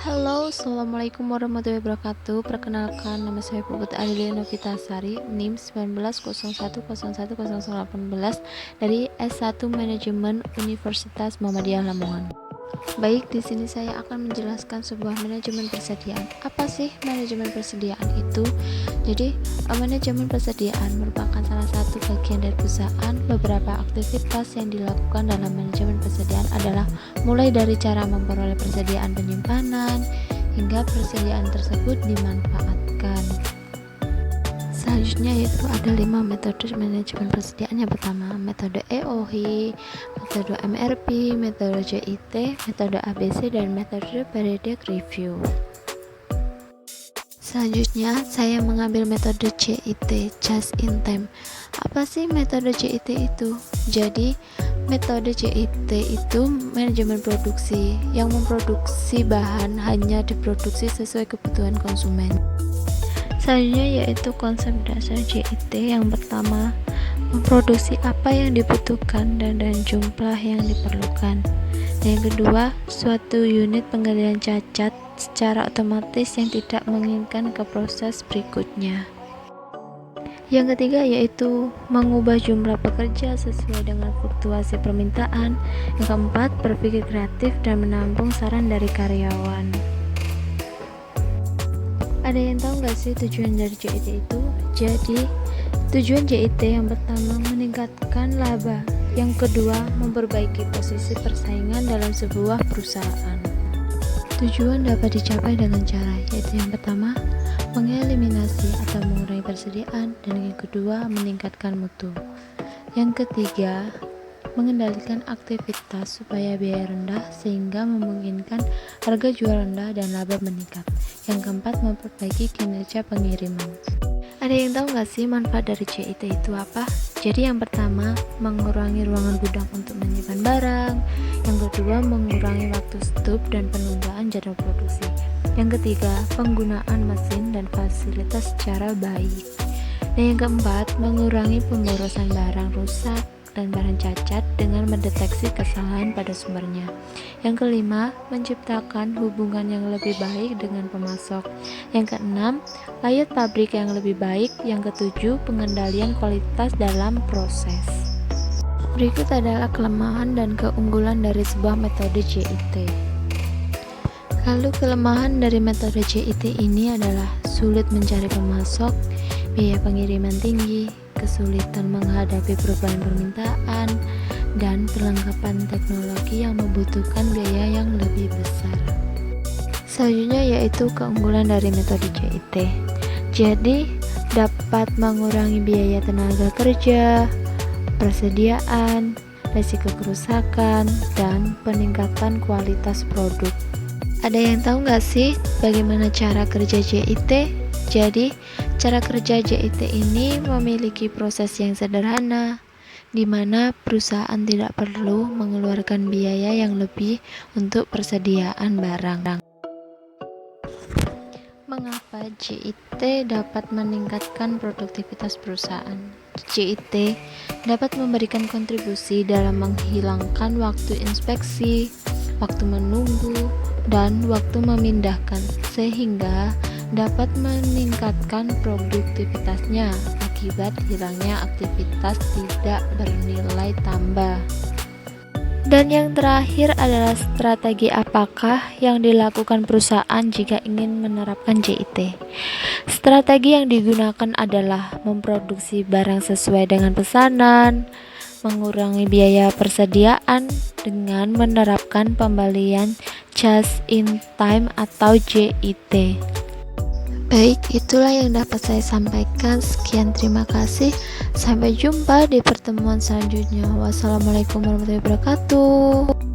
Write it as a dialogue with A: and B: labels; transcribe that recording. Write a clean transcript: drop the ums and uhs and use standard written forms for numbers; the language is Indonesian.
A: Halo, assalamualaikum warahmatullahi wabarakatuh. Perkenalkan, nama saya Puput Adelia Novitasari, NIM 1901010018 dari S1 Manajemen Universitas Muhammadiyah Lamongan. Baik, di sini saya akan menjelaskan sebuah manajemen persediaan. Apa sih manajemen persediaan itu? Jadi, manajemen persediaan merupakan salah satu bagian dari perusahaan. Beberapa aktivitas yang dilakukan dalam manajemen persediaan adalah mulai dari cara memperoleh persediaan penyimpanan hingga persediaan tersebut dimanfaatkan. Selanjutnya yaitu ada 5 metode manajemen persediaan. Yang pertama, metode EOHI, metode MRP, metode JIT, metode ABC, dan metode periodic review. Selanjutnya, saya mengambil metode JIT, just in time. Apa sih metode JIT itu? Jadi, metode JIT itu manajemen produksi yang memproduksi bahan hanya diproduksi sesuai kebutuhan konsumen. Selanjutnya yaitu konsep dasar JIT. Yang pertama, memproduksi apa yang dibutuhkan dan jumlah yang diperlukan. Yang kedua, suatu unit penggalian cacat secara otomatis yang tidak menginginkan ke proses berikutnya. Yang ketiga yaitu mengubah jumlah pekerja sesuai dengan fluktuasi permintaan. Yang keempat, berpikir kreatif dan menampung saran dari karyawan. Ada yang tahu nggak sih tujuan dari JIT itu? Jadi, tujuan JIT yang pertama meningkatkan laba, yang kedua memperbaiki posisi persaingan dalam sebuah perusahaan. Tujuan dapat dicapai dengan cara yaitu yang pertama, mengeliminasi atau mengurangi persediaan, dan yang kedua, meningkatkan mutu. Yang ketiga, mengendalikan aktivitas supaya biaya rendah sehingga memungkinkan harga jual rendah dan laba meningkat. Yang keempat, memperbaiki kinerja pengiriman. Ada yang tahu nggak sih manfaat dari JIT itu apa? Jadi yang pertama, mengurangi ruangan gudang untuk menyimpan barang. Yang kedua, mengurangi waktu stop dan penundaan jadwal produksi. Yang ketiga, penggunaan mesin dan fasilitas secara baik. Dan yang keempat, mengurangi pemborosan barang rusak dan barang cacat dengan mendeteksi kesalahan pada sumbernya. Yang kelima, menciptakan hubungan yang lebih baik dengan pemasok. Yang keenam, layout pabrik yang lebih baik. Yang ketujuh, pengendalian kualitas dalam proses. Berikut adalah kelemahan dan keunggulan dari sebuah metode JIT. Lalu kelemahan dari metode JIT ini adalah sulit mencari pemasok, biaya pengiriman tinggi, kesulitan menghadapi perubahan permintaan, dan perlengkapan teknologi yang membutuhkan biaya yang lebih besar. Selanjutnya yaitu keunggulan dari metode JIT. Jadi, dapat mengurangi biaya tenaga kerja, persediaan, risiko kerusakan, dan peningkatan kualitas produk. Ada yang tahu nggak sih bagaimana cara kerja JIT? Jadi, cara kerja JIT ini memiliki proses yang sederhana, di mana perusahaan tidak perlu mengeluarkan biaya yang lebih untuk persediaan barang. Mengapa JIT dapat meningkatkan produktivitas perusahaan? JIT dapat memberikan kontribusi dalam menghilangkan waktu inspeksi, waktu menunggu, dan waktu memindahkan, sehingga dapat meningkatkan produktivitasnya akibat hilangnya aktivitas tidak bernilai tambah. Dan yang terakhir adalah strategi apakah yang dilakukan perusahaan jika ingin menerapkan JIT. Strategi yang digunakan adalah memproduksi barang sesuai dengan pesanan, mengurangi biaya persediaan dengan menerapkan pembelian just in time atau JIT. Baik, itulah yang dapat saya sampaikan. Sekian, terima kasih. Sampai jumpa di pertemuan selanjutnya. Wassalamualaikum warahmatullahi wabarakatuh.